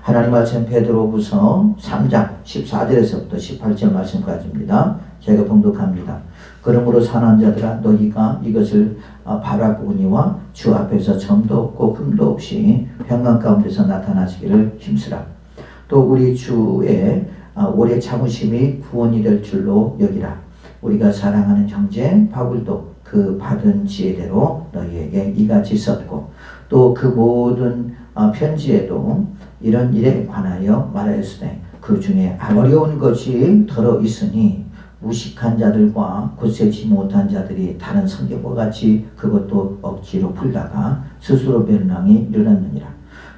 하나님 말씀 베드로후서 3장 14절에서부터 18절 말씀까지입니다. 제가 봉독합니다. 그러므로 사랑하는 자들아 너희가 이것을 바라보니와 주 앞에서 점도 없고 흠도 없이 평강 가운데서 나타나시기를 힘쓰라. 또 우리 주의 오래 참으심이 구원이 될 줄로 여기라. 우리가 사랑하는 형제 바울도 그 받은 지혜대로 너희에게 이같이 썼고 또 그 모든 편지에도 이런 일에 관하여 말하였으되 그 중에 어려운 것이 들어 있으니 무식한 자들과 굳세지 못한 자들이 다른 성경과 같이 그것도 억지로 풀다가 스스로 멸망이 일어났느니라.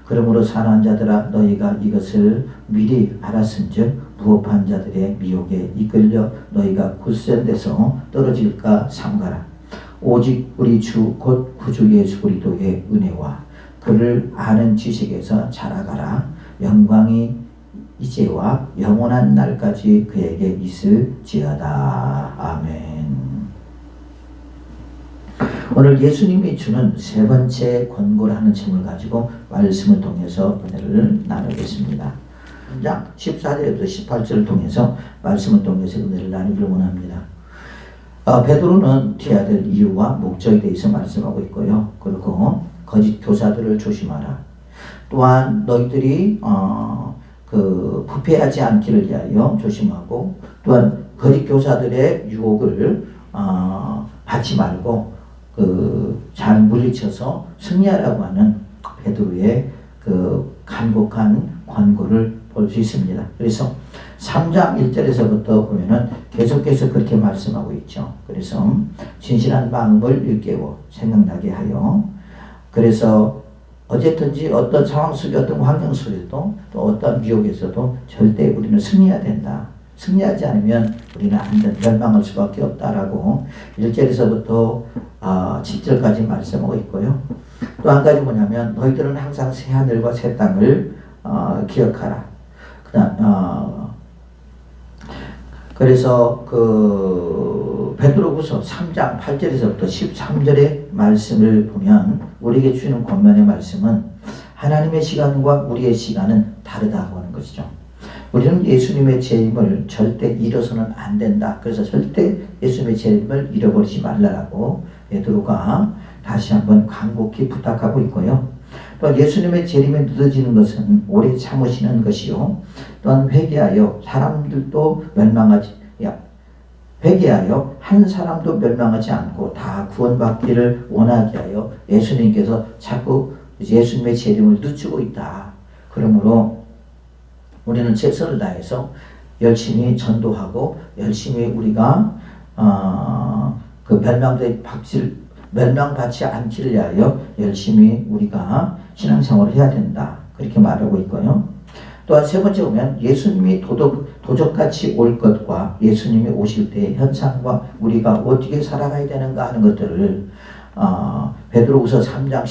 그러므로 사랑하는 자들아 너희가 이것을 미리 알았은즉 부업한 자들의 미혹에 이끌려 너희가 굳센 데서 떨어질까 삼가라. 오직 우리 주 곧 구주 예수 그리스도의 은혜와 그를 아는 지식에서 자라가라. 영광이 이제와 영원한 날까지 그에게 있을지어다. 아멘. 오늘 예수님이 주는 세 번째 권고라는 제목을 가지고 말씀을 통해서 은혜를 나누겠습니다. 3장 14절부터 18절을 통해서 말씀을 통해서 은혜를 나누기를 원합니다. 베드로는 되어야 될 이유와 목적에 대해서 말씀하고 있고요. 그리고 거짓 교사들을 조심하라. 또한 너희들이 부패하지 않기를 위하여 조심하고 또한 거짓 교사들의 유혹을 받지 말고 잘 물리쳐서 승리하라고 하는 베드로의 간곡한 권고를 볼 수 있습니다. 그래서 3장 1절에서부터 보면은 계속해서 그렇게 말씀하고 있죠. 그래서 진실한 마음을 일깨워 생각나게 하여 그래서 어쨌든지 어떤 상황 속에 어떤 환경 속에서도 또 어떤 미혹에서도 절대 우리는 승리해야 된다. 승리하지 않으면 우리는 멸망할 수밖에 없다라고 1절에서부터 7절까지 말씀하고 있고요. 또 한 가지 뭐냐면 너희들은 항상 새 하늘과 새 땅을 기억하라. 그래서 베드로후서 3장 8절에서부터 13절의 말씀을 보면 우리에게 주는 권면의 말씀은 하나님의 시간과 우리의 시간은 다르다고 하는 것이죠. 우리는 예수님의 재림을 절대 잃어서는 안 된다. 그래서 절대 예수님의 재림을 잃어버리지 말라라고 베드로가 다시 한번 간곡히 부탁하고 있고요. 또 예수님의 재림에 늦어지는 것은 오래 참으시는 것이요. 또한 회개하여 회개하여 한 사람도 멸망하지 않고 다 구원받기를 원하게 하여 예수님께서 자꾸 예수님의 재림을 늦추고 있다. 그러므로 우리는 최선을 다해서 열심히 전도하고 열심히 우리가 멸망받지 않기를 위하여 열심히 우리가 신앙생활을 해야 된다. 그렇게 말하고 있고요. 또한 세 번째 보면 예수님이 도적같이 올 것과 예수님이 오실 때의 현상과 우리가 어떻게 살아가야 되는가 하는 것들을 베드로후서 3장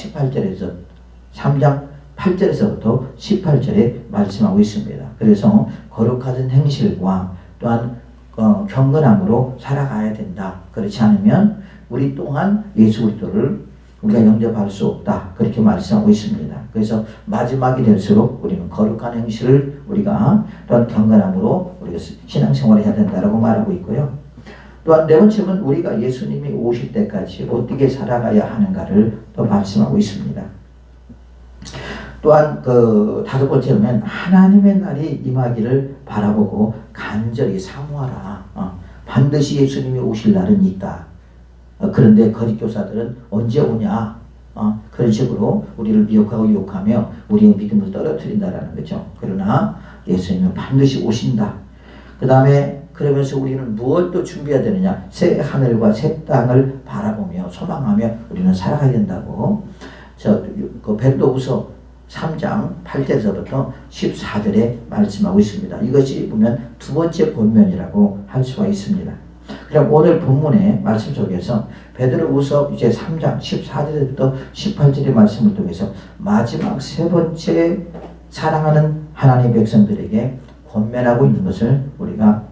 8절에서부터 18절에 말씀하고 있습니다. 그래서 거룩한 행실과 또한 경건함으로 살아가야 된다. 그렇지 않으면 우리 또한 예수 그리스도를 우리가 영접할 수 없다. 그렇게 말씀하고 있습니다. 그래서 마지막이 될수록 우리는 거룩한 행실을 우리가 또한 경건함으로 우리가 신앙생활을 해야 된다라고 말하고 있고요. 또한 네 번째는 우리가 예수님이 오실 때까지 어떻게 살아가야 하는가를 또 말씀하고 있습니다. 또한 다섯 번째는 하나님의 날이 임하기를 바라보고 간절히 사모하라. 반드시 예수님이 오실 날은 있다. 그런데 거짓 교사들은 언제 오냐? 그런 식으로 우리를 미혹하고 유혹하며 우리의 믿음을 떨어뜨린다라는 거죠. 그러나 예수님은 반드시 오신다. 그 다음에 그러면서 우리는 무엇 또 준비해야 되느냐? 새 하늘과 새 땅을 바라보며 소망하며 우리는 살아가야 된다고 베드로후서 3장 8절에서부터 14절에 말씀하고 있습니다. 이것이 보면 두 번째 본면이라고 할 수가 있습니다. 그럼 오늘 본문의 말씀 속에서 베드로후서 이제 3장 14절부터 18절의 말씀을 통해서 마지막 세 번째 사랑하는 하나님의 백성들에게 권면하고 있는 것을 우리가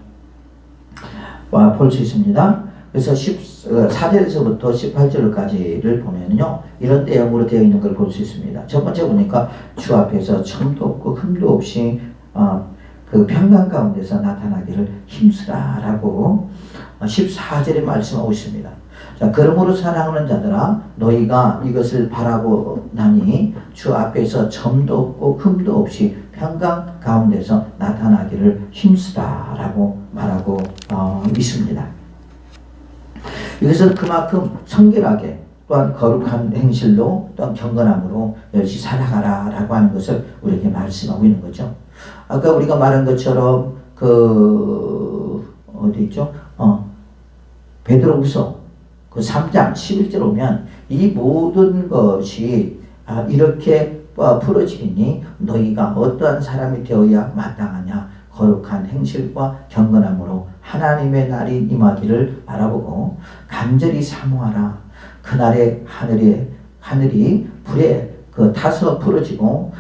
볼 수 있습니다. 그래서 14절에서부터 18절까지를 보면요, 이런 내용으로 되어 있는 걸 볼 수 있습니다. 첫 번째 보니까 주 앞에서 첨도 없고 흠도 없이 그 평강 가운데서 나타나기를 힘쓰라라고 14절에 말씀하고 있습니다. 자, 그러므로 사랑하는 자들아, 너희가 이것을 바라고 나니 주 앞에서 점도 없고 흠도 없이 평강 가운데서 나타나기를 힘쓰라라고 말하고 있습니다. 이것은 그만큼 성결하게 또한 거룩한 행실로 또한 경건함으로 열심히 살아가라라고 하는 것을 우리에게 말씀하고 있는 거죠. 아까 우리가 말한 것처럼 어디 있죠? 베드로후서 그 3장 11절 오면 이 모든 것이 이렇게 풀어지니 너희가 어떠한 사람이 되어야 마땅하냐, 거룩한 행실과 경건함으로 하나님의 날이 임하기를 바라보고 간절히 사모하라. 그날에 하늘이 불에 타서 풀어지고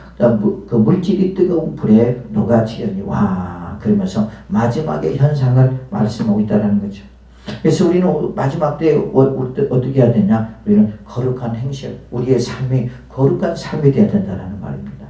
그 물질이 뜨거운 불에 녹아지려니 와, 그러면서 마지막의 현상을 말씀하고 있다는 거죠. 그래서 우리는 마지막 때에 어떻게 해야 되냐? 우리는 거룩한 행실, 우리의 삶이 거룩한 삶이 되어야 된다는 말입니다.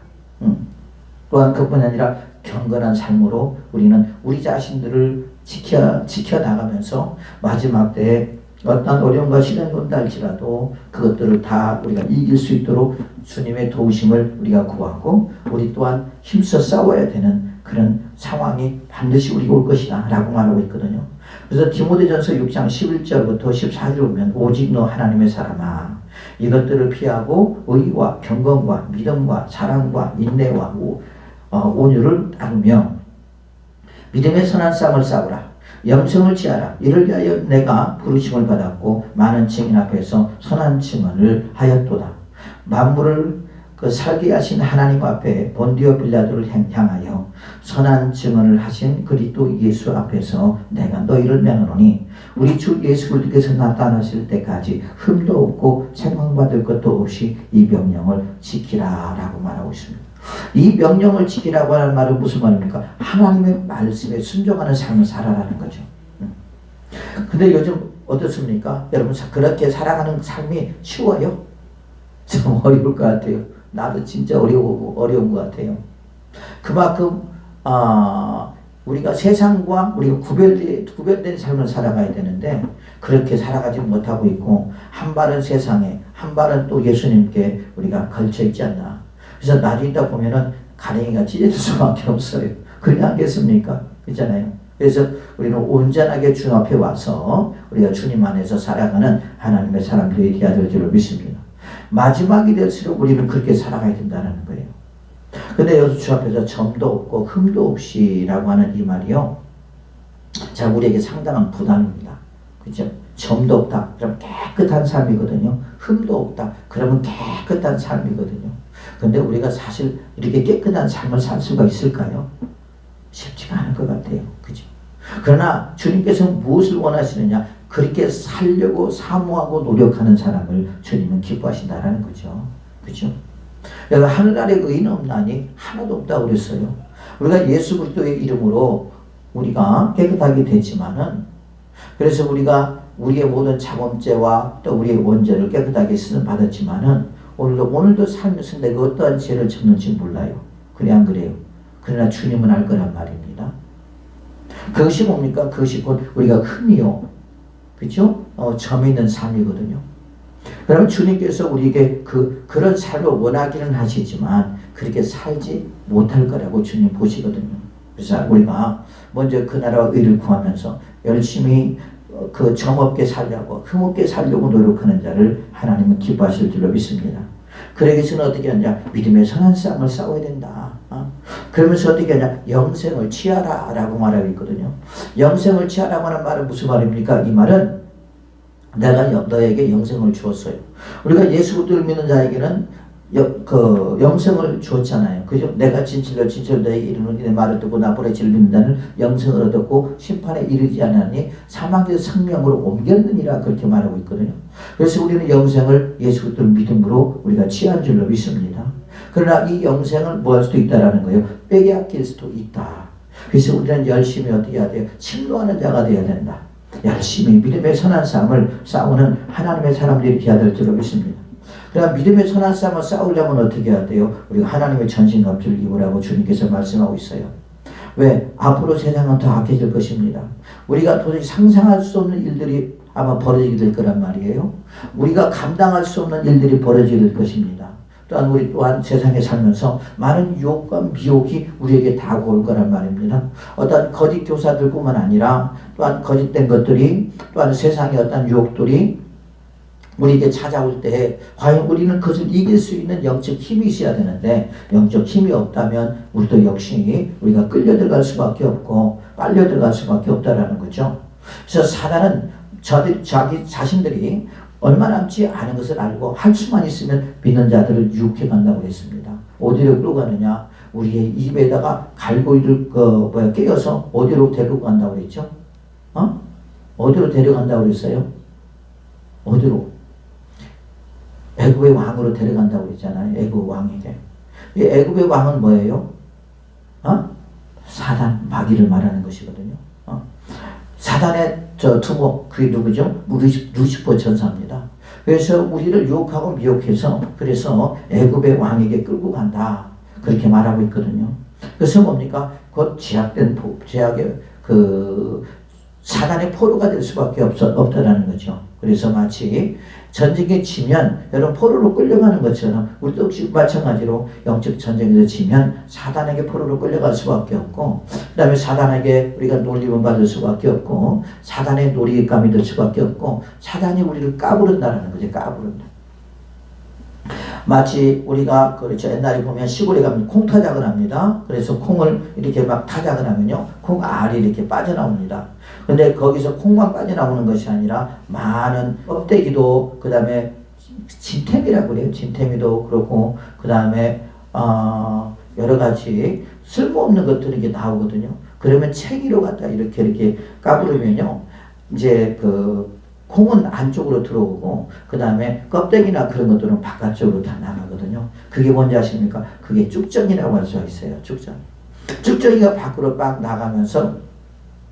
또한 그뿐 아니라 경건한 삶으로 우리는 우리 자신들을 지켜나가면서 마지막 때에 어떤 어려움과 시련이 온다 할지라도 그것들을 다 우리가 이길 수 있도록 주님의 도우심을 우리가 구하고 우리 또한 힘써 싸워야 되는 그런 상황이 반드시 우리가 올 것이다 라고 말하고 있거든요. 그래서 디모데전서 6장 11절부터 14절 보면 오직 너 하나님의 사람아, 이것들을 피하고 의와 경건과 믿음과 사랑과 인내와 온유를 따르며 믿음의 선한 싸움을 싸우라. 영생을 취하라. 이를 위하여 내가 부르심을 받았고 많은 증인 앞에서 선한 증언을 하였도다. 만물을 살게 하신 하나님 앞에 본디오 빌라도를 향하여 선한 증언을 하신 그리스도 예수 앞에서 내가 너희를 명하노니 우리 주 예수 그리스도께서 나타나실 때까지 흠도 없고 책망받을 것도 없이 이 명령을 지키라 라고 말하고 있습니다. 이 명령을 지키라고 하는 말은 무슨 말입니까? 하나님의 말씀에 순종하는 삶을 살아라는 거죠. 근데 요즘 어떻습니까? 여러분, 그렇게 살아가는 삶이 쉬워요? 좀 어려울 것 같아요. 나도 진짜 어려운 것 같아요. 그만큼 우리가 세상과 우리가 구별된 삶을 살아가야 되는데 그렇게 살아가지 못하고 있고 한 발은 세상에 한 발은 또 예수님께 우리가 걸쳐 있지 않나. 그래서 나중에 있다 보면은 가랭이가 찢어질 수밖에 없어요. 그러지 않겠습니까? 그렇잖아요. 그래서 우리는 온전하게 주 앞에 와서 우리가 주님 안에서 살아가는 하나님의 사람들이 되어야 될 줄로 믿습니다. 마지막이 될수록 우리는 그렇게 살아가야 된다는 거예요. 근데 여기서 주 앞에서 점도 없고 흠도 없이라고 하는 이 말이요, 자, 우리에게 상당한 부담입니다. 그렇죠? 점도 없다 그러면 깨끗한 삶이거든요. 흠도 없다 그러면 깨끗한 삶이거든요. 근데 우리가 사실 이렇게 깨끗한 삶을 살 수가 있을까요? 쉽지가 않을 것 같아요. 그죠? 그러나 주님께서 무엇을 원하시느냐? 그렇게 살려고 사모하고 노력하는 사람을 주님은 기뻐하신다라는 거죠. 그죠? 여기 하늘나라에 의인 없나니 하나도 없다고 그랬어요. 우리가 예수 그리스도의 이름으로 우리가 깨끗하게 됐지만은, 그래서 우리가 우리의 모든 자범죄와 또 우리의 원죄를 깨끗하게 쓰는 받았지만은 오늘도 살면서 내가 어떠한 죄를 졌는지 몰라요. 그래 안 그래요? 그러나 주님은 알 거란 말입니다. 그것이 뭡니까? 그것이 곧 우리가 흠이요, 그렇죠? 점이 있는 삶이거든요. 그러면 주님께서 우리에게 그런 삶을 원하기는 하시지만 그렇게 살지 못할 거라고 주님 보시거든요. 그래서 우리가 먼저 그 나라와 의를 구하면서 열심히 그 점없게 살려고, 흠없게 살려고 노력하는 자를 하나님은 기뻐하실 줄로 믿습니다. 그러기 위해서는 어떻게 하냐? 믿음의 선한 싸움을 싸워야 된다. 그러면서 어떻게 하냐? 영생을 취하라 라고 말하고 있거든요. 영생을 취하라고 하는 말은 무슨 말입니까? 이 말은 내가 너에게 영생을 주었어요. 우리가 예수 그리스도를 믿는 자에게는 영생을 주었잖아요. 그죠? 내가 진실로 너에게 이르노니 내 말을 듣고 나 보내지를 믿는다는 영생을 얻었고 심판에 이르지 않았니 사망에서 생명으로 옮겼느니라 그렇게 말하고 있거든요. 그래서 우리는 영생을 예수 그리스도를 믿음으로 우리가 취한 줄로 믿습니다. 그러나 이 영생을 뭐 할 수도 있다라는 거예요. 빼앗길 수도 있다. 그래서 우리는 열심히 어떻게 해야 돼요? 침노하는 자가 되어야 된다. 열심히 믿음의 선한 싸움을 싸우는 하나님의 사람들이 되어야 될 줄로 믿습니다. 그럼 믿음의 선한 싸움을 싸우려면 어떻게 해야 돼요? 우리가 하나님의 전신갑주를 입으라고 주님께서 말씀하고 있어요. 왜? 앞으로 세상은 더 악해질 것입니다. 우리가 도저히 상상할 수 없는 일들이 아마 벌어지게 될 거란 말이에요. 우리가 감당할 수 없는 일들이 벌어지게 될 것입니다. 또한 우리 또한 세상에 살면서 많은 유혹과 미혹이 우리에게 다가올 거란 말입니다. 어떤 거짓 교사들뿐만 아니라 또한 거짓된 것들이 또한 세상의 어떤 유혹들이 우리에게 찾아올 때 과연 우리는 그것을 이길 수 있는 영적 힘이 있어야 되는데 영적 힘이 없다면 우리도 역시 우리가 끌려 들어갈 수밖에 없고 빨려 들어갈 수밖에 없다라는 거죠. 그래서 사단은 자기 자신들이 얼마 남지 않은 것을 알고 할 수만 있으면 믿는 자들을 유혹해 간다고 했습니다. 어디로 끌고 가느냐? 우리의 입에다가 갈고리를 깨어서 어디로 데리고 간다고 그랬죠? 어디로 데려간다고 그랬어요? 어디로? 애굽의 왕으로 데려간다고 그랬잖아요. 애굽 왕에게. 이 애굽의 왕은 뭐예요? 사단, 마귀를 말하는 것이거든요. 사단의 두목, 그게 누구죠? 루시퍼 전사입니다. 그래서 우리를 유혹하고 미혹해서 그래서 애굽의 왕에게 끌고 간다. 그렇게 말하고 있거든요. 그래서 뭡니까? 곧 제약의 사단의 포로가 될 수밖에 없다라는 거죠. 그래서 마치 전쟁에 지면 여러분 포로로 끌려가는 것처럼 우리도 역시 마찬가지로 영적 전쟁에서 지면 사단에게 포로로 끌려갈 수밖에 없고 그 다음에 사단에게 우리가 놀림을 받을 수밖에 없고 사단의 놀이감이 될 수밖에 없고 사단이 우리를 까부른다는 거죠. 까부른다. 마치 우리가 그렇죠. 옛날에 보면 시골에 가면 콩 타작을 합니다. 그래서 콩을 이렇게 막 타작을 하면요. 콩 알이 이렇게 빠져나옵니다. 근데 거기서 콩만 빠져나오는 것이 아니라 많은 껍데기도 그 다음에 진태미라고 그래요. 진태미도 그렇고 그 다음에 여러 가지 쓸모없는 것들이 이게 나오거든요. 그러면 챙이로 갖다 이렇게 까부르면요. 이제 콩은 안쪽으로 들어오고 그 다음에 껍데기나 그런 것들은 바깥쪽으로 다 나가거든요. 그게 뭔지 아십니까? 그게 쭉정이라고 할 수가 있어요. 쭉정. 쭉정이가 밖으로 막 나가면서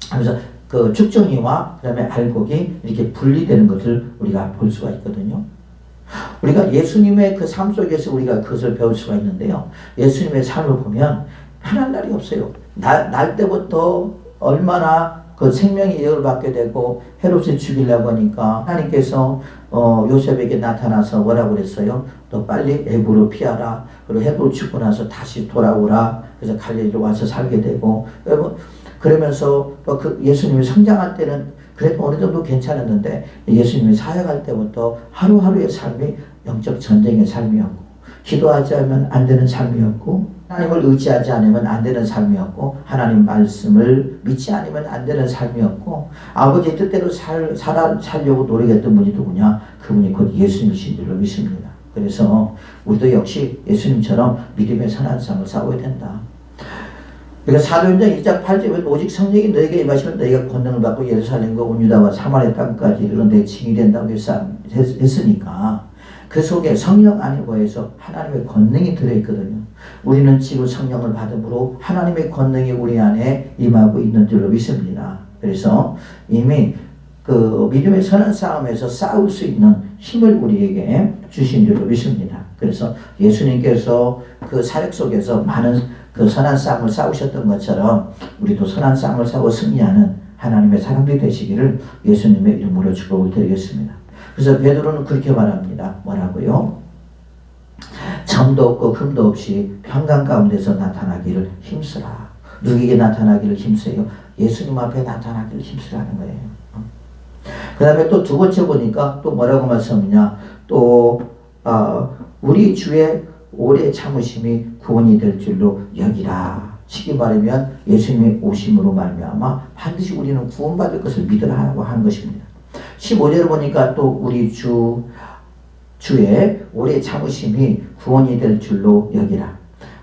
하면서 그 쭉정이와 그 다음에 알곡이 이렇게 분리되는 것을 우리가 볼 수가 있거든요. 우리가 예수님의 그 삶 속에서 우리가 그것을 배울 수가 있는데요. 예수님의 삶을 보면 편한 날이 없어요. 날 때부터 얼마나 그 생명의 예언을 받게 되고 헤롯을 죽이려고 하니까 하나님께서 요셉에게 나타나서 뭐라고 그랬어요? 너 빨리 애굽으로 피하라. 그리고 헤롯 죽고 나서 다시 돌아오라. 그래서 갈릴리로 와서 살게 되고 여러분 그러면서 또 그 예수님이 성장할 때는 그래도 어느 정도 괜찮았는데 예수님이 사역할 때부터 하루하루의 삶이 영적 전쟁의 삶이었고 기도하지 않으면 안 되는 삶이었고 하나님을 의지하지 않으면 안 되는 삶이었고 하나님 말씀을 믿지 않으면 안 되는 삶이었고 아버지의 뜻대로 살려고 노력했던 분이 누구냐? 그분이 곧 예수님이신 줄로 믿습니다. 그래서 우리도 역시 예수님처럼 믿음의 선한 싸움을 싸워야 된다. 그러니까 사도행전 1장 8절에 오직 성령이 너에게 임하시면 너희가 권능을 받고 예루살렘과 온 유다와 사마리아 땅까지 이르는 내 증인이 된다고 했으니까 그 속에 성령 안에 거해서 하나님의 권능이 들어있거든요. 우리는 지금 성령을 받음으로 하나님의 권능이 우리 안에 임하고 있는 줄로 믿습니다. 그래서 이미 그 믿음의 선한 싸움에서 싸울 수 있는 힘을 우리에게 주신 줄로 믿습니다. 그래서 예수님께서 그 사역 속에서 많은 그 선한 싸움을 싸우셨던 것처럼 우리도 선한 싸움을 싸워 승리하는 하나님의 사람들이 되시기를 예수님의 이름으로 축복을 드리겠습니다. 그래서 베드로는 그렇게 말합니다. 뭐라고요? 점도 없고 흠도 없이 평강 가운데서 나타나기를 힘쓰라. 누구에게 나타나기를 힘써요? 예수님 앞에 나타나기를 힘쓰라는 거예요. 그 다음에 또 두 번째 보니까 또 뭐라고 말씀하냐? 또 우리 주의 오래 참으심이 구원이 될 줄로 여기라. 쉽게 말하면 예수님의 오심으로 말미암아 반드시 우리는 구원받을 것을 믿으라고 하는 것입니다. 15절을 보니까 또 우리 주의 오래 참으심이 구원이 될 줄로 여기라.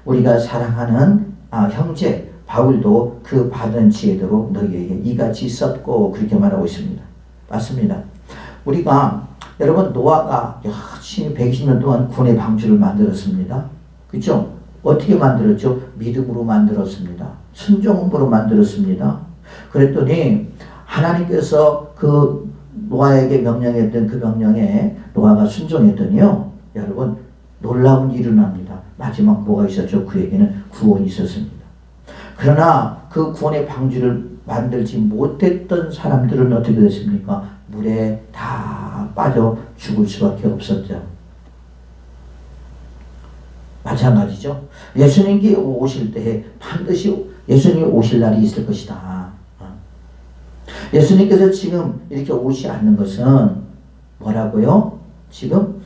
우리가 사랑하는 형제 바울도 그 받은 지혜대로 너희에게 이같이 썼고 그렇게 말하고 있습니다. 맞습니다. 우리가 여러분 노아가 열심히 120년 동안 군의 방주를 만들었습니다. 그렇죠? 어떻게 만들었죠? 믿음으로 만들었습니다. 순종으로 만들었습니다. 그랬더니 하나님께서 그 노아에게 명령했던 그 명령에 노아가 순종했더니요, 여러분 놀라운 일이 일어납니다. 마지막 뭐가 있었죠? 그에게는 구원이 있었습니다. 그러나 그 구원의 방주를 만들지 못했던 사람들은 어떻게 됐습니까? 물에 다 빠져 죽을 수밖에 없었죠. 마찬가지죠. 예수님이 오실 때에 반드시 예수님이 오실 날이 있을 것이다. 예수님께서 지금 이렇게 오지 않는 것은 뭐라고요? 지금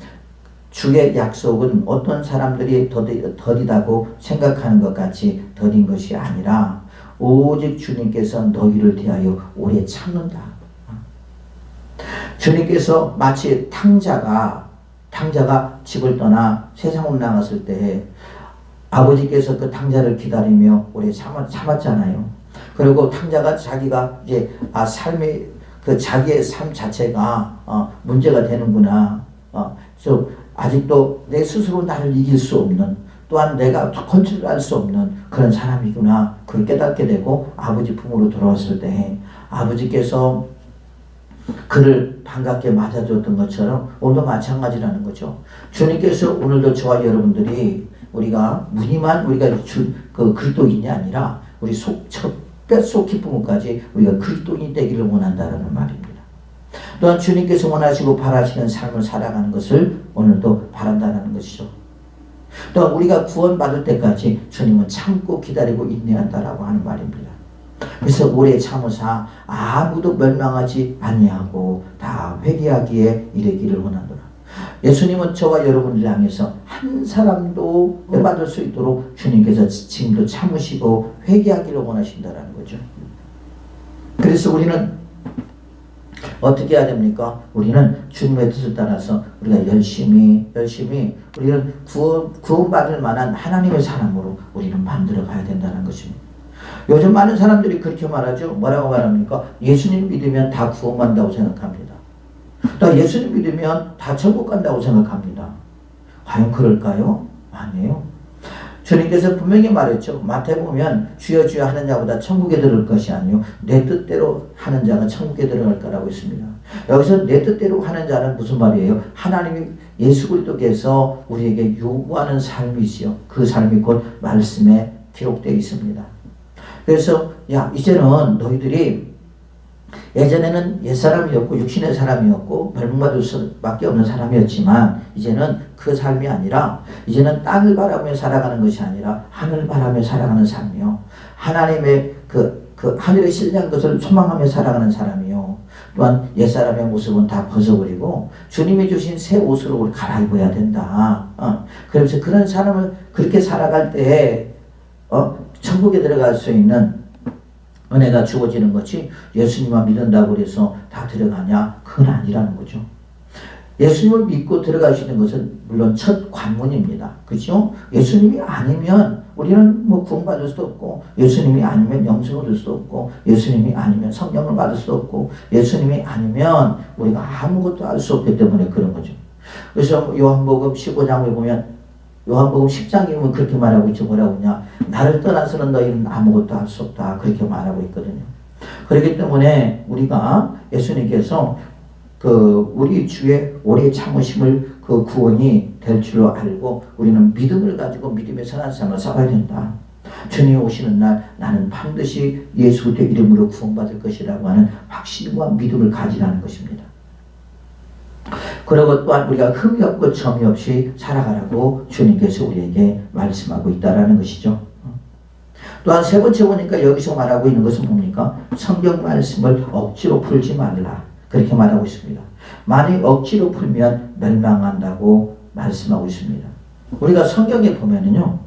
주의 약속은 어떤 사람들이 더디다고 생각하는 것 같이 더딘 것이 아니라 오직 주님께서 너희를 대하여 오래 참는다. 주님께서 마치 탕자가 집을 떠나 세상으로 나갔을 때 아버지께서 그 탕자를 기다리며 오래 참았잖아요. 그리고 탕자가 자기가 이제 삶의 그 자기의 삶 자체가 문제가 되는구나. 아직도 내 스스로 나를 이길 수 없는, 또한 내가 컨트롤할 수 없는 그런 사람이구나. 그걸 깨닫게 되고 아버지 품으로 돌아왔을 때 아버지께서 그를 반갑게 맞아줬던 것처럼 오늘도 마찬가지라는 거죠. 주님께서 오늘도 저와 여러분들이 우리가 무늬만 우리가 그 그리스도인이 아니라 우리 뼛속 깊은 곳까지 우리가 그리스도인이 되기를 원한다는 말입니다. 또한 주님께서 원하시고 바라시는 삶을 살아가는 것을 오늘도 바란다는 것이죠. 또한 우리가 구원받을 때까지 주님은 참고 기다리고 인내한다라고 하는 말입니다. 그래서 오래 참으사 아무도 멸망하지 아니하고 다 회개하기에 이르기를 원하노라. 예수님은 저와 여러분을 향해서 한 사람도 받을 수 있도록 주님께서 지금도 참으시고 회개하기를 원하신다는 거죠. 그래서 우리는 어떻게 해야 됩니까? 우리는 주님의 뜻을 따라서 우리가 열심히 우리는 구원받을 만한 하나님의 사람으로 우리는 만들어 가야 된다는 것입니다. 요즘 많은 사람들이 그렇게 말하죠. 뭐라고 말합니까? 예수님 믿으면 다 구원받는다고 생각합니다. 또 예수님 믿으면 다 천국 간다고 생각합니다. 과연 그럴까요? 아니에요. 주님께서 분명히 말했죠. 마태복음 보면 주여 주여 하는 자보다 천국에 들어갈 것이 아니요 내 뜻대로 하는 자가 천국에 들어갈 거라고 했습니다. 여기서 내 뜻대로 하는 자는 무슨 말이에요? 하나님이 예수 그리스도께서 우리에게 요구하는 삶이지요. 그 삶이 곧 말씀에 기록되어 있습니다. 그래서 이제는 너희들이 예전에는 옛사람이었고 육신의 사람이었고 멸망받을 수밖에 없는 사람이었지만 이제는 그 삶이 아니라 이제는 땅을 바라보며 살아가는 것이 아니라 하늘 바라며 살아가는 삶이요. 하나님의 그 하늘에 신뢰한 것을 소망하며 살아가는 사람이요. 또한 옛사람의 모습은 다 벗어버리고 주님이 주신 새 옷으로 우리 갈아입어야 된다. 그래서 그런 사람을 그렇게 살아갈 때 천국에 들어갈 수 있는 은혜가 주어지는 것이 예수님만 믿는다고 해서 다 들어가냐? 그건 아니라는 거죠. 예수님을 믿고 들어가시는 것은 물론 첫 관문입니다. 그렇죠? 예수님이 아니면 우리는 구원받을 수도 없고, 예수님이 아니면 영생을 얻을 수도 없고, 예수님이 아니면 성령을 받을 수도 없고, 예수님이 아니면 우리가 아무것도 알 수 없기 때문에 그런 거죠. 그래서 요한복음 15장을 보면 요한복음 10장에 보면 그렇게 말하고 있죠. 뭐라고 하냐? 나를 떠나서는 너희는 아무것도 할 수 없다. 그렇게 말하고 있거든요. 그렇기 때문에 우리가 예수님께서 우리 주의 오래 참으심을 그 구원이 될 줄로 알고 우리는 믿음을 가지고 믿음의 선한 삶을 살아야 된다. 주님이 오시는 날 나는 반드시 예수 그리스도의 이름으로 구원받을 것이라고 하는 확신과 믿음을 가지라는 것입니다. 그리고 또한 우리가 흠이 없고 점이 없이 살아가라고 주님께서 우리에게 말씀하고 있다는 것이죠. 또한 세 번째 보니까 여기서 말하고 있는 것은 뭡니까? 성경 말씀을 억지로 풀지 말라. 그렇게 말하고 있습니다. 만약 억지로 풀면 멸망한다고 말씀하고 있습니다. 우리가 성경에 보면은요,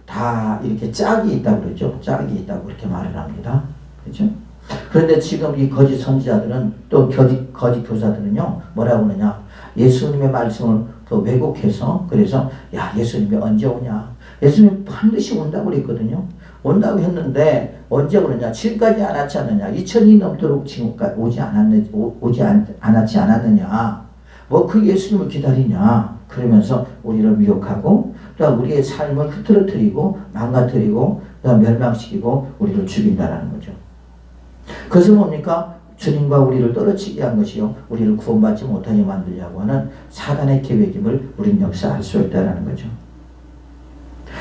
다 이렇게 짝이 있다고 그러죠. 짝이 있다고 그렇게 말을 합니다. 그렇죠? 그런데 지금 이 거짓 선지자들은 또 거짓 교사들은요 뭐라고 하느냐, 예수님의 말씀을 왜곡해서 그래서 예수님이 언제 오냐, 예수님이 반드시 온다고 그랬거든요. 온다고 했는데 언제 그러냐, 지금까지 안 왔지 않느냐, 2000년이 넘도록 지금까지 오지 않았지 않았느냐, 그 예수님을 기다리냐, 그러면서 우리를 미혹하고 또 우리의 삶을 흐트러뜨리고 망가뜨리고 또 멸망시키고 우리를 죽인다라는 거죠. 그것은 뭡니까? 주님과 우리를 떨어지게 한 것이요, 우리를 구원받지 못하게 만들려고 하는 사단의 계획임을 우리는 역시 알 수 있다는 거죠.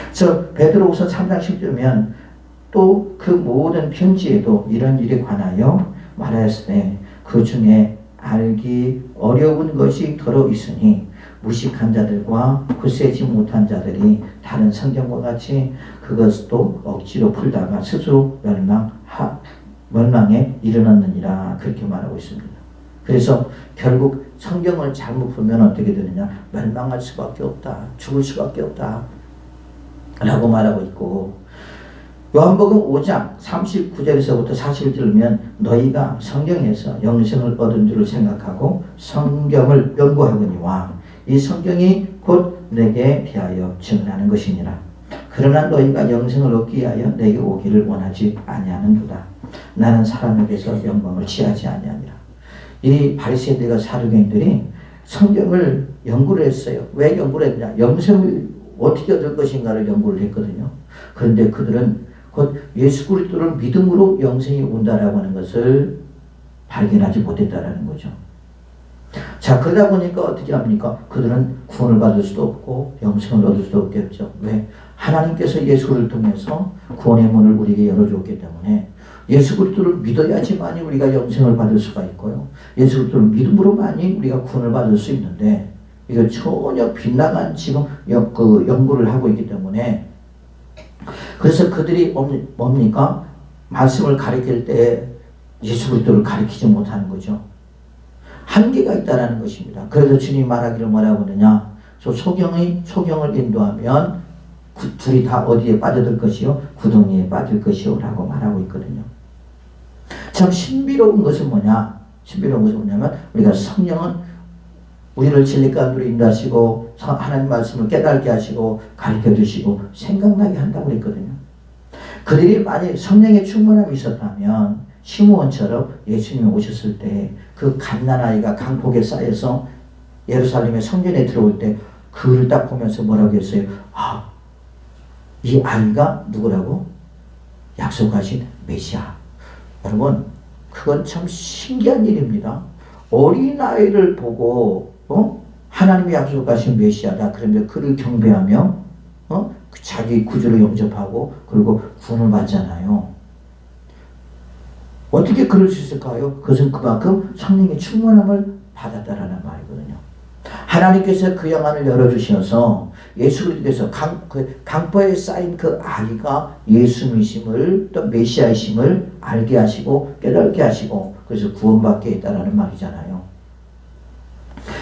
그래서 베드로후서 3장 10절이면 또 그 모든 편지에도 이런 일에 관하여 말하였을 때 그 중에 알기 어려운 것이 들어있으니 무식한 자들과 굳세지 못한 자들이 다른 성경과 같이 그것도 억지로 풀다가 스스로 멸망에 이르렀느니라, 그렇게 말하고 있습니다. 그래서 결국 성경을 잘못 풀면 어떻게 되느냐, 멸망할 수밖에 없다, 죽을 수밖에 없다 라고 말하고 있고, 요한복음 5장 39절에서부터 41절이면 너희가 성경에서 영생을 얻은 줄을 생각하고 성경을 연구하거니와 이 성경이 곧 내게 대하여 증언하는 것이니라. 그러나 너희가 영생을 얻기 위하여 내게 오기를 원하지 아니하는도다. 나는 사람에게서 영광을 취하지 아니하니라. 이 바리새인들과 사두개인들이 성경을 연구를 했어요. 왜 연구를 했냐? 영생을 어떻게 얻을 것인가를 연구를 했거든요. 그런데 그들은 곧 예수 그리스도를 믿음으로 영생이 온다라고 하는 것을 발견하지 못했다라는 거죠. 자, 그러다 보니까 어떻게 합니까? 그들은 구원을 받을 수도 없고 영생을 얻을 수도 없겠죠. 왜? 하나님께서 예수를 통해서 구원의 문을 우리에게 열어줬기 때문에 예수 그리스도를 믿어야지만이 우리가 영생을 받을 수가 있고요, 예수 그리스도를 믿음으로만이 우리가 구원을 받을 수 있는데, 이거 전혀 빗나간 지금 연구를 하고 있기 때문에, 그래서 그들이 뭡니까? 말씀을 가르칠 때 예수 그리스도를 가르치지 못하는 거죠. 한계가 있다는 것입니다. 그래서 주님이 말하기를 뭐라고 하느냐, 소경을 인도하면 둘이 다 어디에 빠져들 것이요? 구덩이에 빠질 것이요 라고 말하고 있거든요. 참 신비로운 것은 뭐냐면 우리가 성령은 우리를 진리 가운데로 인도하시고 하나님 말씀을 깨닫게 하시고 가르쳐 주시고 생각나게 한다고 그랬거든요. 그들이 만약 성령의 충만함이 있었다면 시므온처럼 예수님이 오셨을 때 그 갓난아이가 강폭에 쌓여서 예루살렘의 성전에 들어올 때 그를 딱 보면서 뭐라고 했어요? 아, 이 아이가 누구라고? 약속하신 메시아. 여러분, 그건 참 신기한 일입니다. 어린아이를 보고 하나님이 약속하신 메시아다, 그러면 그를 경배하며 자기 구주를 영접하고 그리고 구원을 받잖아요. 어떻게 그럴 수 있을까요? 그것은 그만큼 성령의 충만함을 받았다라는 말이거든요. 하나님께서 그 영안을 열어주셔서 예수 그리스도께서 강포에 쌓인 그 아이가 예수님이심을, 또 메시아이심을 알게 하시고 깨닫게 하시고, 그래서 구원받게 했다라는 말이잖아요.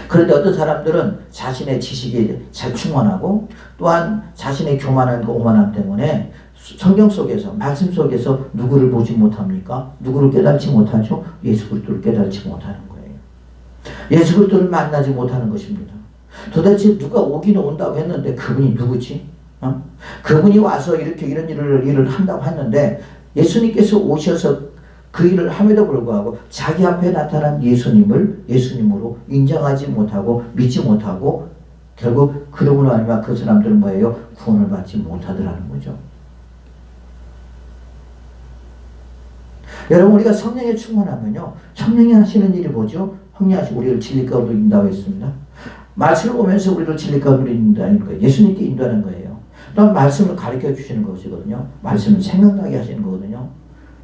그런데 어떤 사람들은 자신의 지식이 잘 충만하고 또한 자신의 교만한 그 오만함 때문에 성경 속에서, 말씀 속에서 누구를 보지 못합니까? 누구를 깨닫지 못하죠? 예수 그리스도를 깨닫지 못하는 거예요. 예수 그리스도를 만나지 못하는 것입니다. 도대체 누가 오기는 온다고 했는데 그분이 누구지? 그분이 와서 이렇게 이런 일을 한다고 했는데 예수님께서 오셔서 그 일을 함에도 불구하고 자기 앞에 나타난 예수님으로 인정하지 못하고 믿지 못하고 결국 그러므로 아니면 그 사람들은 뭐예요? 구원을 받지 못하더라는 거죠. 여러분, 우리가 성령에 충만하면요, 성령이 하시는 일이 뭐죠? 성령이 하시고 우리를 진리 가운데로 인도하고 있습니다. 말씀을 보면서 우리를 진리 가운데로 인도하는 거예요. 예수님께 인도하는 거예요. 또한 말씀을 가르쳐 주시는 것이거든요. 말씀을 생각나게 하시는 거거든요.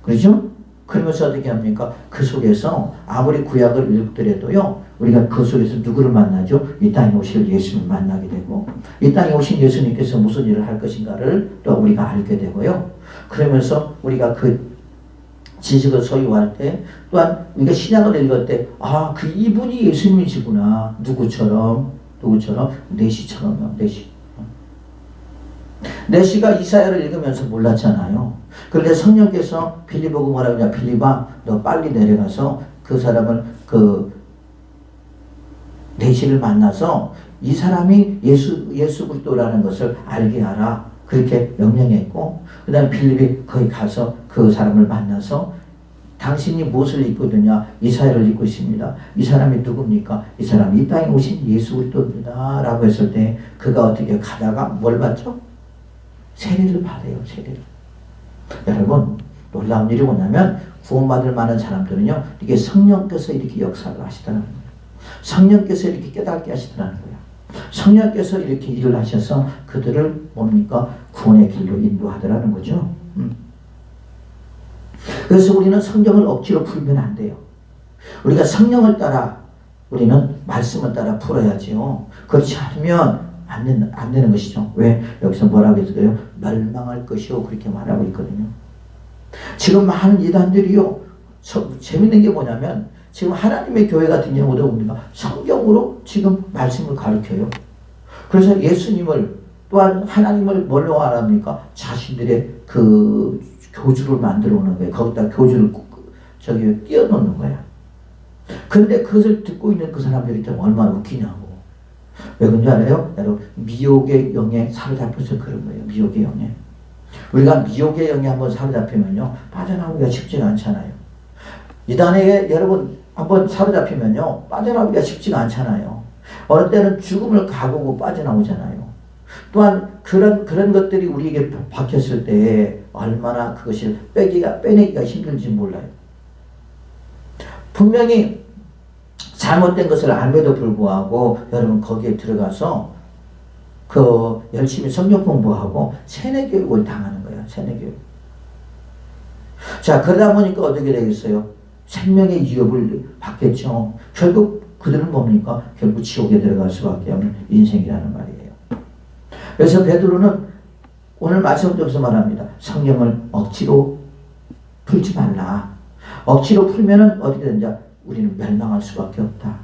그렇죠? 그러면서 어떻게 합니까? 그 속에서 아무리 구약을 읽더라도요, 우리가 그 속에서 누구를 만나죠? 이 땅에 오실 예수님을 만나게 되고, 이 땅에 오신 예수님께서 무슨 일을 할 것인가를 또 우리가 알게 되고요. 그러면서 우리가 그 지식을 소유할 때, 또한 우리가 신약을 읽을 때, 아, 그 이분이 예수님이시구나. 누구처럼? 내시처럼요. 내시가 이사야를 읽으면서 몰랐잖아요. 그런데 성령께서 빌립보고 뭐라고 하냐, 빌립아, 너 빨리 내려가서 그 사람을, 내시를 만나서 이 사람이 예수 그리스도라는 것을 알게 하라. 그렇게 명령했고, 그 다음에 빌립이 거기 가서 그 사람을 만나서 당신이 무엇을 입고 있느냐? 이사야를 입고 있습니다. 이 사람이 누굽니까? 이 사람이 이 땅에 오신 예수 그리스도입니다. 라고 했을 때 그가 어떻게 가다가 뭘 받죠? 세례를 받아요. 세례를. 여러분, 놀라운 일이 뭐냐면 구원받을 만한 사람들은요, 이게 성령께서 이렇게 역사를 하시더라는 거예요. 성령께서 이렇게 깨닫게 하시더라는 거예요. 성령께서 이렇게 일을 하셔서 그들을 뭡니까? 구원의 길로 인도하더라는 거죠. 그래서 우리는 성경을 억지로 풀면 안 돼요. 우리가 성령을 따라, 우리는 말씀을 따라 풀어야지요. 그렇지 않으면 안 되는 것이죠. 왜? 여기서 뭐라고 했어요? 멸망할 것이요. 그렇게 말하고 있거든요. 지금 많은 이단들이요, 재밌는 게 뭐냐면, 지금 하나님의 교회 같은 경우도 뭡니까? 성경으로 지금 말씀을 가르쳐요. 그래서 예수님을, 또한 하나님을 뭘로 말합니까? 자신들의 그 교주를 만들어 오는 거예요. 거기다 교주를 끼워 넣는 거야. 근데 그것을 듣고 있는 그 사람들이 얼마나 웃기냐고. 왜 그런지 알아요? 여러분, 미혹의 영에 사로잡혀서 그런 거예요. 미혹의 영에. 우리가 미혹의 영에 한번 사로잡히면요, 빠져나오기가 쉽지가 않잖아요. 이단에 여러분 한번 사로잡히면요, 빠져나오기가 쉽지가 않잖아요. 어느 때는 죽음을 각오고 빠져나오잖아요. 또한 그런 것들이 우리에게 박혔을 때 얼마나 그것을 빼내기가 힘든지 몰라요. 분명히 잘못된 것을 알면도 불구하고 여러분 거기에 들어가서 열심히 성경 공부하고 세뇌 교육을 당하는 거예요. 세뇌 교육. 자, 그러다 보니까 어떻게 되겠어요? 생명의 위협을 받겠죠. 결국 그들은 뭡니까? 결국 지옥에 들어갈 수밖에 없는 인생이라는 말이에요. 그래서 베드로는 오늘 말씀 중에서 말합니다. 성경을 억지로 풀지 말라. 억지로 풀면은 어떻게 되는지 우리는 멸망할 수밖에 없다.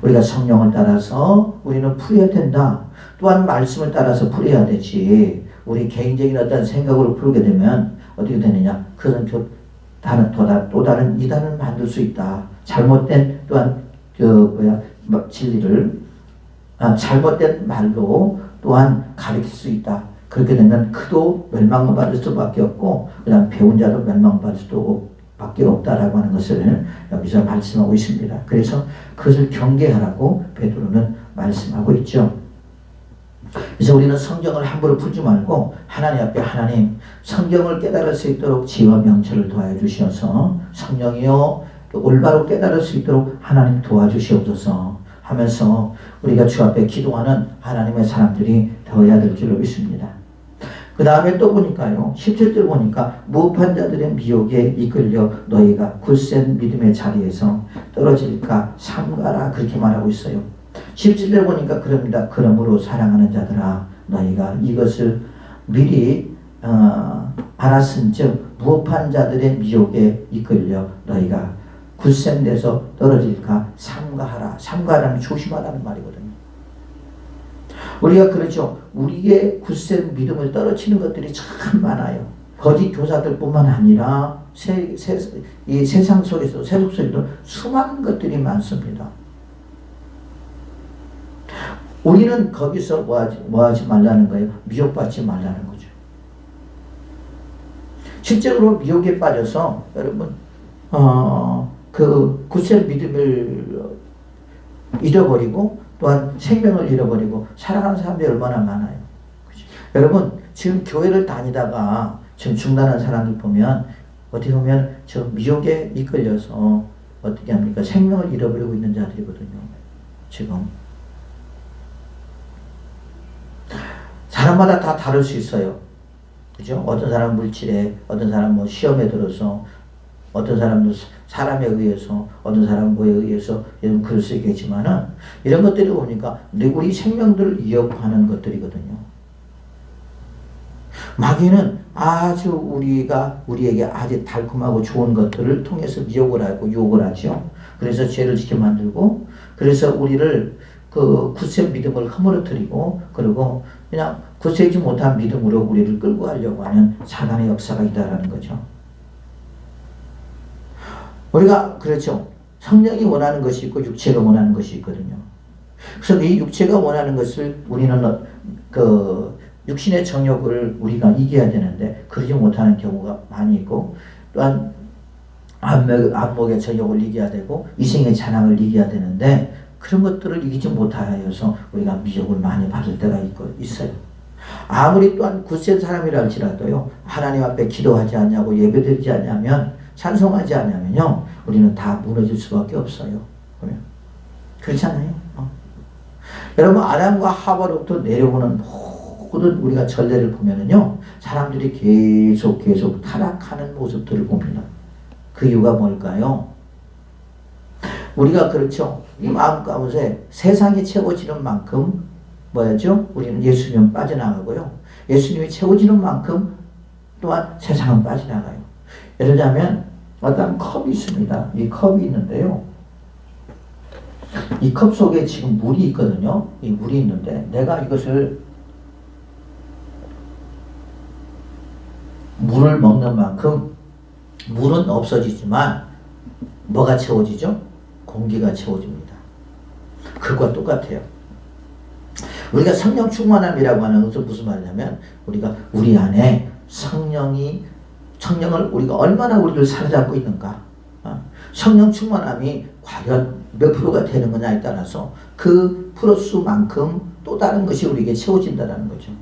우리가 성령을 따라서 우리는 풀어야 된다. 또한 말씀을 따라서 풀어야 되지. 우리 개인적인 어떤 생각으로 풀게 되면 어떻게 되느냐? 그것은 또 다른 이단을 만들 수 있다. 잘못된 또한 진리를 잘못된 말로 또한 가르칠 수 있다. 그렇게 되면 그도 멸망을 받을 수밖에 없고 그다음 배운 자도 멸망받을 수도 밖에 없다라고 하는 것을 여기서 말씀하고 있습니다. 그래서 그것을 경계하라고 베드로는 말씀하고 있죠. 그래서 우리는 성경을 함부로 풀지 말고 하나님 앞에 하나님 성경을 깨달을 수 있도록 지혜와 명철을 도와여 주시어서 성령이요 올바로 깨달을 수 있도록 하나님 도와주시옵소서 하면서 우리가 주 앞에 기도하는 하나님의 사람들이 되어야 될 줄로 믿습니다. 그 다음에 또 보니까요, 17절 보니까 무업한 자들의 미혹에 이끌려 너희가 굳센 믿음의 자리에서 떨어질까 삼가라 그렇게 말하고 있어요. 17절 보니까 그럽니다. 그러므로 사랑하는 자들아 너희가 이것을 미리 알았은즉 무업한 자들의 미혹에 이끌려 너희가 굳센 데서 떨어질까 삼가하라. 삼가하라는 조심하라는 말이거든요. 우리가 그렇죠. 우리의 굳센 믿음을 떨어뜨리는 것들이 참 많아요. 거짓 교사들뿐만 아니라 이 세상 속에서 세속 속에도 수많은 것들이 많습니다. 우리는 거기서 뭐하지 말라는 거예요? 미혹받지 말라는 거죠. 실제로 미혹에 빠져서 여러분 그 굳센 믿음을 잃어버리고 또한 생명을 잃어버리고 살아가는 사람들이 얼마나 많아요. 그렇죠? 여러분 지금 교회를 다니다가 지금 중단한 사람들 보면 어떻게 보면 저 미혹에 이끌려서 어떻게 합니까? 생명을 잃어버리고 있는 자들이거든요. 지금 사람마다 다 다를 수 있어요. 그죠? 어떤 사람은 물질에, 어떤 사람은 뭐 시험에 들어서, 어떤 사람도 사람에 의해서, 어떤 사람은 뭐에 의해서 이런 그럴 수 있겠지만은 이런 것들이 보니까 우리 생명들을 위협하는 것들이거든요. 마귀는 아주 우리에게 아주 달콤하고 좋은 것들을 통해서 미혹을 하고 유혹을 하죠. 그래서 죄를 지게 만들고, 그래서 우리를 그 굳센 믿음을 허물어뜨리고, 그리고 그냥 굳세지 못한 믿음으로 우리를 끌고 가려고 하는 사단의 역사가 있다라는 거죠. 우리가 그렇죠. 성령이 원하는 것이 있고 육체가 원하는 것이 있거든요. 그래서 이 육체가 원하는 것을 우리는 그 육신의 정욕을 우리가 이겨야 되는데 그러지 못하는 경우가 많이 있고, 또한 안목의 정욕을 이겨야 되고 이생의 잔악을 이겨야 되는데 그런 것들을 이기지 못하여서 우리가 미혹을 많이 받을 때가 있어요. 아무리 또한 굳센 사람이라 할지라도요, 하나님 앞에 기도하지 않냐고 예배드리지 않냐면, 찬송하지 않냐면요, 우리는 다 무너질 수밖에 없어요. 그렇잖아요. 여러분, 아담과 하와로부터 내려오는 모든 우리가 전례를 보면은요, 사람들이 계속 타락하는 모습들을 봅니다. 그 이유가 뭘까요? 우리가 그렇죠. 이 마음 가운데 세상이 채워지는 만큼 뭐였죠? 우리는 예수님은 빠져나가고요. 예수님이 채워지는 만큼 또한 세상은 빠져나가요. 예를 들자면 어떤 컵이 있습니다. 이 컵이 있는데요. 이 컵 속에 지금 물이 있거든요. 이 물이 있는데 내가 이것을 물을 먹는 만큼 물은 없어지지만 뭐가 채워지죠? 공기가 채워집니다. 그것과 똑같아요. 우리가 성령 충만함이라고 하는 것은 무슨 말이냐면 우리가 우리 안에 성령을 우리가 얼마나 우리를 사로잡고 있는가, 성령 충만함이 과연 몇 프로가 되는 거냐에 따라서 그 프로수만큼 또 다른 것이 우리에게 채워진다는 거죠.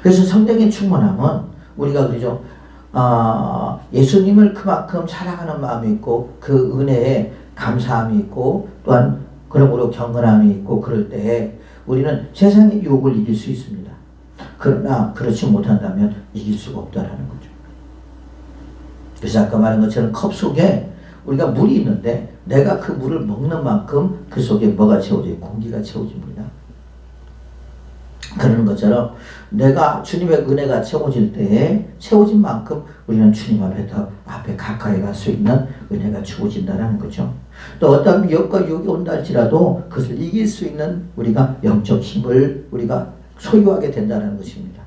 그래서 성령의 충만함은 우리가 그러죠. 예수님을 그만큼 사랑하는 마음이 있고 그 은혜에 감사함이 있고 또한 그러므로 경건함이 있고 그럴 때에 우리는 세상의 유혹을 이길 수 있습니다. 그러나 그렇지 못한다면 이길 수가 없다라는 거죠. 그래서 아까 말한 것처럼 컵 속에 우리가 물이 있는데 내가 그 물을 먹는 만큼 그 속에 뭐가 채워져요? 공기가 채워집니다. 그러는 것처럼 내가 주님의 은혜가 채워질 때에 채워진 만큼 우리는 주님 앞에 가까이 갈 수 있는 은혜가 주어진다는 거죠. 또 어떤 미혹과 유혹이 온다 할지라도 그것을 이길 수 있는 우리가 영적 힘을 우리가 소유하게 된다는 것입니다.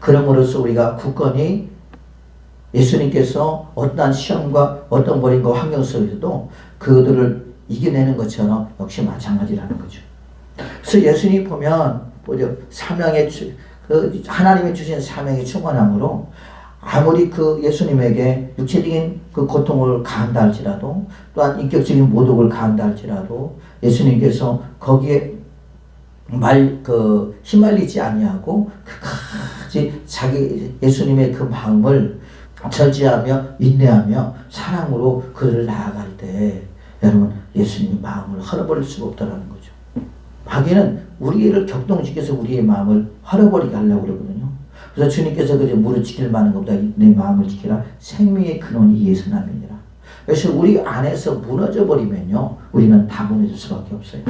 그럼으로써 우리가 굳건히 예수님께서 어떠한 시험과 어떤 버림과 환경 속에서도 그들을 이겨내는 것처럼 역시 마찬가지라는 거죠. 그래서 예수님 보면 하나님이 주신 사명의 충만함으로 아무리 그 예수님에게 육체적인 그 고통을 가한다 할지라도 또한 인격적인 모독을 가한다 할지라도 예수님께서 거기에 휘말리지 아니하고 끝까지 자기 예수님의 그 마음을 절제하며 인내하며 사랑으로 그를 나아갈 때 여러분 예수님의 마음을 헐어버릴 수가 없다는 거죠. 마귀는 우리를 격동시켜서 우리의 마음을 헐어버리게 하려고 그러거든요. 그래서 주님께서 그저 무릇 지킬 만한 것보다 내 마음을 지키라. 생명의 근원이 예수님이니라. 그래서 우리 안에서 무너져 버리면요, 우리는 다 무너질 수밖에 없어요.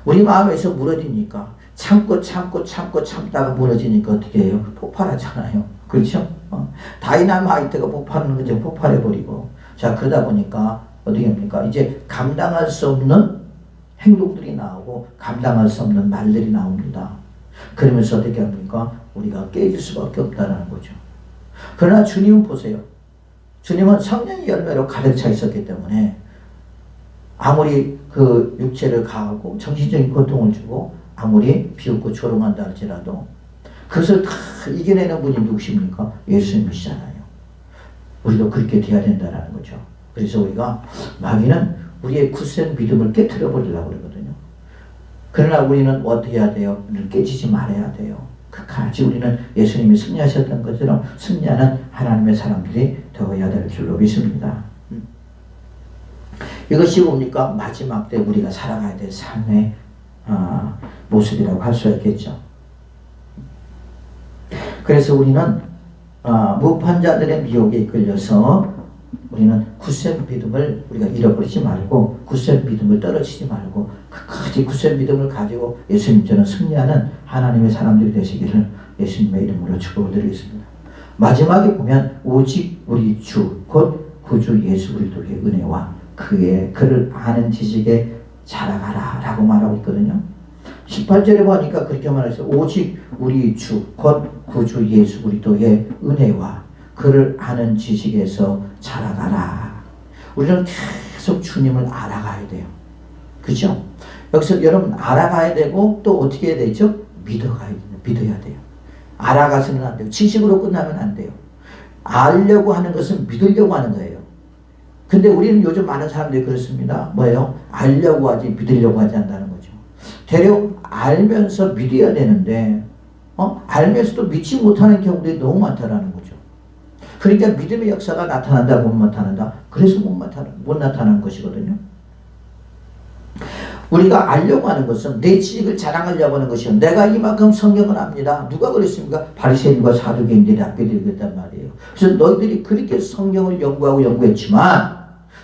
우리 마음에서 무너지니까 참다가 무너지니까 어떻게 해요? 폭발하잖아요. 그렇죠? 다이나마이트가 폭발하는 거죠. 폭발해버리고. 자, 그러다 보니까 어떻게 합니까? 이제 감당할 수 없는 행동들이 나오고 감당할 수 없는 말들이 나옵니다. 그러면서 어떻게 합니까? 우리가 깨질 수밖에 없다는 거죠. 그러나 주님은 보세요. 주님은 성령의 열매로 가득 차 있었기 때문에 아무리 그 육체를 가하고 정신적인 고통을 주고 아무리 비웃고 조롱한다 할지라도 그것을 다 이겨내는 분이 누구십니까? 예수님이시잖아요. 우리도 그렇게 돼야 된다는 거죠. 그래서 우리가 마귀는 우리의 굳센 믿음을 깨트려 버리려고 그러거든요. 그러나 우리는 어떻게 해야 돼요? 깨지지 말아야 돼요. 끝까지 우리는 예수님이 승리하셨던 것처럼 승리하는 하나님의 사람들이 되어야 될 줄로 믿습니다. 이것이 뭡니까? 마지막 때 우리가 살아가야 될 삶의 모습이라고 할 수 있겠죠. 그래서 우리는 무판자들의 미혹에 이끌려서 우리는 굳센 믿음을 우리가 잃어버리지 말고 굳센 믿음을 떨어지지 말고 끝까지 굳센 믿음을 가지고 예수님처럼 승리하는 하나님의 사람들이 되시기를 예수님의 이름으로 축복을 드리겠습니다. 마지막에 보면 오직 우리 주 곧 구주 예수 그리스도의 은혜와 그를 아는 지식에 자라가라 라고 말하고 있거든요. 18절에 보니까 그렇게 말했어요. 오직 우리 주 곧 구주 예수 그리스도의 은혜와 그를 아는 지식에서 자라가라. 우리는 계속 주님을 알아가야 돼요. 그죠? 여기서 여러분 알아가야 되고 또 어떻게 해야 되죠? 믿어야 돼요. 알아가서는 안 돼요. 지식으로 끝나면 안 돼요. 알려고 하는 것은 믿으려고 하는 거예요. 근데 우리는 요즘 많은 사람들이 그렇습니다. 뭐예요? 알려고 하지 믿으려고 하지 않는다는 거죠. 대략 알면서 믿어야 되는데 알면서도 믿지 못하는 경우들이 너무 많다라는 거죠. 그러니까 믿음의 역사가 나타난다, 못 나타난다. 그래서 못 나타나는 것이거든요. 우리가 알려고 하는 것은 내 지식을 자랑하려고 하는 것이요. 내가 이만큼 성경을 압니다. 누가 그랬습니까? 바리새인과 사두개인들이 앞에들이 그랬단 말이에요. 그래서 너희들이 그렇게 성경을 연구했지만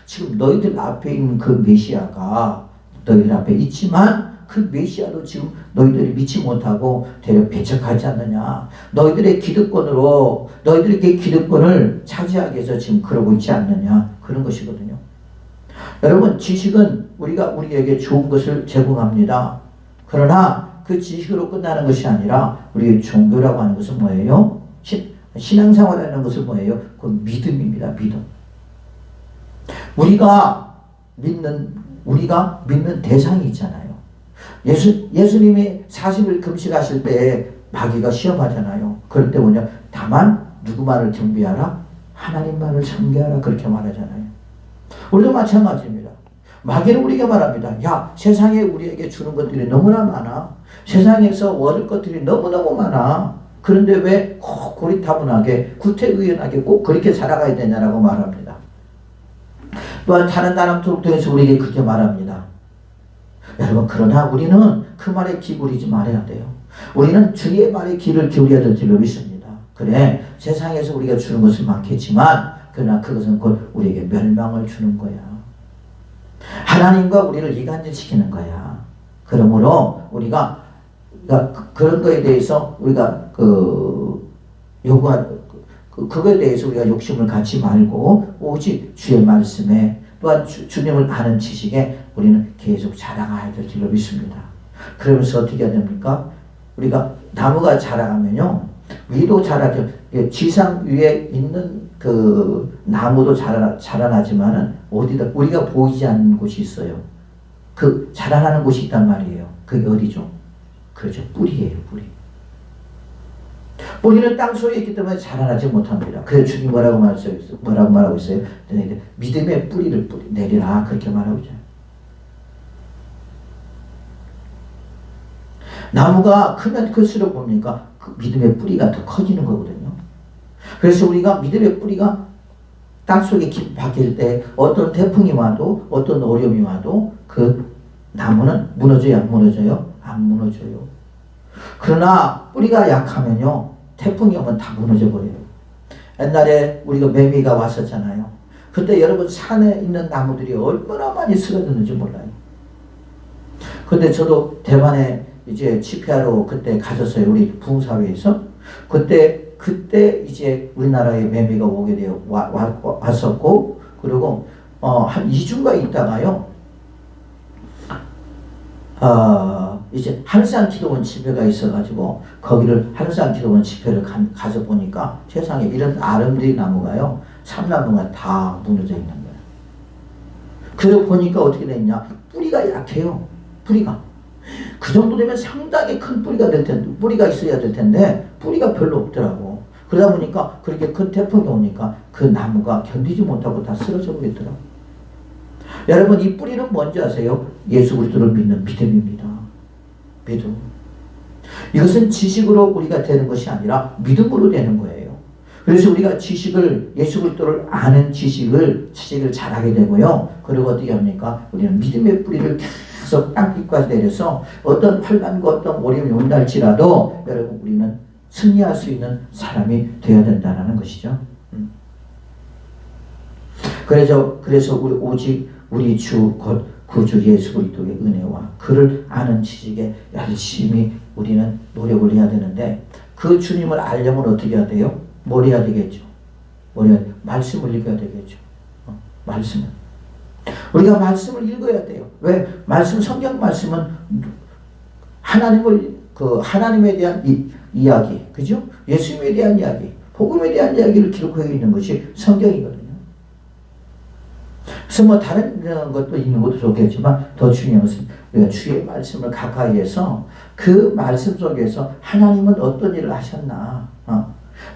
지금 너희들 앞에 있는 그 메시아가 너희들 앞에 있지만 그 메시아도 지금 너희들이 믿지 못하고 대략 배척하지 않느냐. 너희들의 기득권으로 너희들에게 기득권을 차지하기 위해서 지금 그러고 있지 않느냐. 그런 것이거든요. 여러분, 지식은 우리에게 좋은 것을 제공합니다. 그러나 그 지식으로 끝나는 것이 아니라 우리의 종교라고 하는 것은 뭐예요? 신앙생활이라는 것은 뭐예요? 그건 믿음입니다. 믿음. 우리가 믿는 대상이 있잖아요. 예수님이 40일 금식하실 때 마귀가 시험하잖아요. 그럴 때 뭐냐? 다만 누구만을 경배하라? 하나님만을 섬겨하라. 그렇게 말하잖아요. 우리도 마찬가지입니다. 마귀는 우리에게 말합니다. 야, 세상에 우리에게 주는 것들이 너무나 많아. 세상에서 얻을 것들이 너무너무 많아. 그런데 왜 꼭 고리타분하게 구태의연하게 꼭 그렇게 살아가야 되냐라고 말합니다. 또한 다른 사람들 통해서 우리에게 그렇게 말합니다. 여러분, 그러나 우리는 그 말에 기울이지 말아야 돼요. 우리는 주의 말에 귀를 기울여야 될 줄로 믿습니다. 그래, 세상에서 우리가 주는 것은 많겠지만 그러나 그것은 곧 우리에게 멸망을 주는 거야. 하나님과 우리를 이간질시키는 거야. 그러므로 우리가 그런 거에 대해서 우리가 그거에 대해서 우리가 욕심을 갖지 말고 오직 주의 말씀에 또한 주님을 아는 지식에 우리는 계속 자라가야 될 줄로 믿습니다. 그러면서 어떻게 해야 됩니까? 우리가 나무가 자라가면요, 위도 자라죠. 지상 위에 있는 그 나무도 자라나지만은 어디다 우리가 보이지 않는 곳이 있어요. 그 자라나는 곳이 있단 말이에요. 그게 어디죠? 그렇죠. 뿌리예요. 뿌리. 뿌리는 땅 속에 있기 때문에 자라나지 못합니다. 그래서 주님 뭐라고 말하고 있어요? 믿음의 뿌리를 내리라. 그렇게 말하고 있잖아요. 나무가 크면 클수록 뭡니까? 그 믿음의 뿌리가 더 커지는 거거든요. 그래서 우리가 믿음의 뿌리가 땅속에 깊이 박힐 때 어떤 태풍이 와도 어떤 어려움이 와도 그 나무는 무너져요? 안 무너져요? 안 무너져요. 그러나 뿌리가 약하면요, 태풍이 오면 다 무너져 버려요. 옛날에 우리가 매미가 왔었잖아요. 그때 여러분 산에 있는 나무들이 얼마나 많이 쓰러졌는지 몰라요. 근데 저도 대만에 이제 집회하러 그때 가졌어요. 우리 부흥사회에서. 그때 이제 우리나라에 매미가 오게 되어 왔었고, 그리고 한 2주가 있다가요, 이제 하늘산 기도원 집회가 있어가지고 거기를 하늘산 기도원 집회를 가서 보니까 세상에 이런 아름드리 나무가요, 삼나무가 다 무너져 있는 거예요. 그러고 보니까 어떻게 됐냐? 뿌리가 약해요. 뿌리가. 그 정도 되면 상당히 큰 뿌리가 될 텐데, 뿌리가 있어야 될 텐데 뿌리가 별로 없더라고. 그러다 보니까 그렇게 큰 태풍이 오니까 그 나무가 견디지 못하고 다 쓰러져 버리더라고. 여러분, 이 뿌리는 뭔지 아세요? 예수 그리스도를 믿는 믿음입니다. 믿음. 이것은 지식으로 우리가 되는 것이 아니라 믿음으로 되는 거예요. 그래서 우리가 예수 그리스도를 아는 지식을 잘하게 되고요. 그리고 어떻게 합니까? 우리는 믿음의 뿌리를 계속 땅끝까지 내려서 어떤 환난과 어떤 어려움이 온다 할지라도 여러분, 우리는 승리할 수 있는 사람이 되어야 된다는 것이죠. 그래서 우리 오직 우리 주 곧 구주 예수 그리스도의 은혜와 그를 아는 지식에 열심히 우리는 노력을 해야 되는데, 그 주님을 알려면 어떻게 해야 돼요? 뭘 해야 되겠죠? 말씀을 읽어야 되겠죠. 말씀을. 우리가 말씀을 읽어야 돼요. 왜? 성경 말씀은 하나님에 대한 이야기, 그죠? 예수님에 대한 이야기, 복음에 대한 이야기를 기록하고 있는 것이 성경이거든요. 그래서 다른 것도 있는 것도 좋겠지만 더 중요한 것은 우리가 주의 말씀을 가까이에서 그 말씀 속에서 하나님은 어떤 일을 하셨나,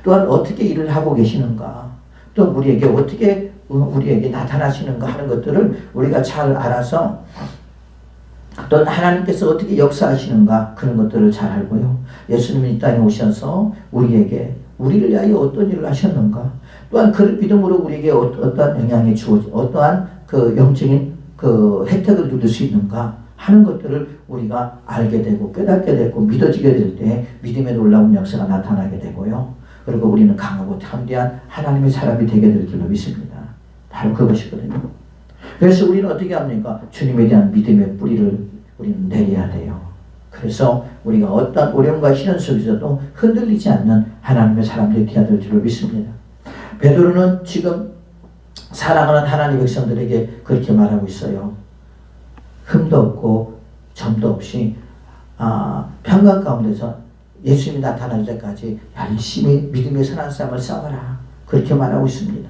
또한 어떻게 일을 하고 계시는가, 또 우리에게 어떻게 우리에게 나타나시는가 하는 것들을 우리가 잘 알아서 또 하나님께서 어떻게 역사하시는가 그런 것들을 잘 알고요. 예수님이 이 땅에 오셔서 우리를 위하여 어떤 일을 하셨는가, 또한 그 믿음으로 우리에게 어떠한 영향이 주어지, 어떠한 그 영적인 그 혜택을 누릴 수 있는가 하는 것들을 우리가 알게 되고 깨닫게 되고 믿어지게 될 때 믿음의 놀라운 역사가 나타나게 되고요. 그리고 우리는 강하고 담대한 하나님의 사람이 되게 될 줄로 믿습니다. 바로 그것이거든요. 그래서 우리는 어떻게 합니까? 주님에 대한 믿음의 뿌리를 우리는 내려야 돼요. 그래서 우리가 어떤 어려움과 시련 속에서도 흔들리지 않는 하나님의 사람들이 되어야 될 줄로 믿습니다. 베드로는 지금 사랑하는 하나님의 백성들에게 그렇게 말하고 있어요. 흠도 없고 점도 없이 평강 가운데서 예수님이 나타날 때까지 열심히 믿음의 선한 싸움을 싸워라. 그렇게 말하고 있습니다.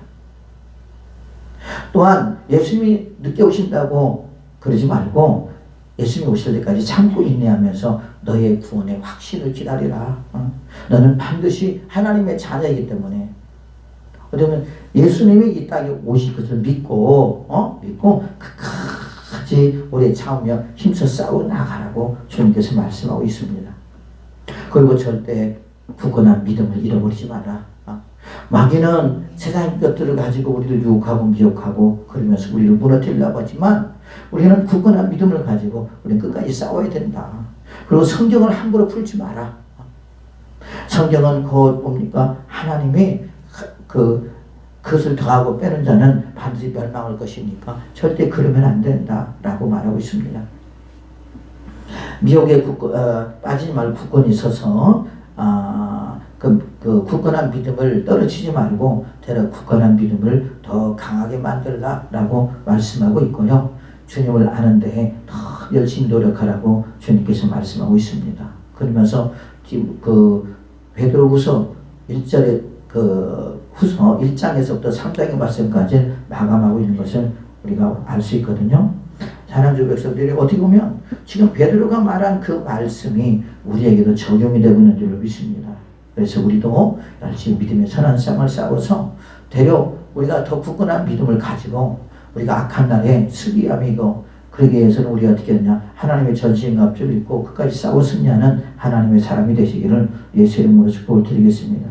또한 예수님이 늦게 오신다고 그러지 말고 예수님이 오실 때까지 참고 인내하면서 너의 구원의 확신을 기다리라. 너는 반드시 하나님의 자녀이기 때문에 그러면 예수님이 이 땅에 오실 것을 믿고 끝까지 오래 참으며 힘써 싸워 나가라고 주님께서 말씀하고 있습니다. 그리고 절대 굳건한 믿음을 잃어버리지 마라. 마귀는 세상 것들을 가지고 우리를 유혹하고 미혹하고 그러면서 우리를 무너뜨리려고 하지만 우리는 굳건한 믿음을 가지고 우리는 끝까지 싸워야 된다. 그리고 성경을 함부로 풀지 마라. 성경은 곧 뭡니까? 하나님이 그것을 더하고 빼는 자는 반드시 멸망할 것이니까 절대 그러면 안 된다라고 말하고 있습니다. 미혹에 빠지지 말고 굳건히 서서 그 굳건한 믿음을 떨어지지 말고 대략 굳건한 믿음을 더 강하게 만들라라고 말씀하고 있고요. 주님을 아는 데에 더 열심히 노력하라고 주님께서 말씀하고 있습니다. 그러면서 그 베드로후서 1절에 후서 1장에서부터 3장의 말씀까지 마감하고 있는 것을 우리가 알 수 있거든요. 사랑주 백성들이 어떻게 보면 지금 베드로가 말한 그 말씀이 우리에게도 적용이 되고 있는 줄로 믿습니다. 그래서 우리도 열심히 믿음의 선한 싸움을 싸워서 되려 우리가 더 굳건한 믿음을 가지고 우리가 악한 날에 승리함이고 그러기 위해서는 우리가 어떻게 하냐 하나님의 전신과 앞줄 입고 끝까지 싸웠으냐는 하나님의 사람이 되시기를 예수 이름으로 축복을 드리겠습니다.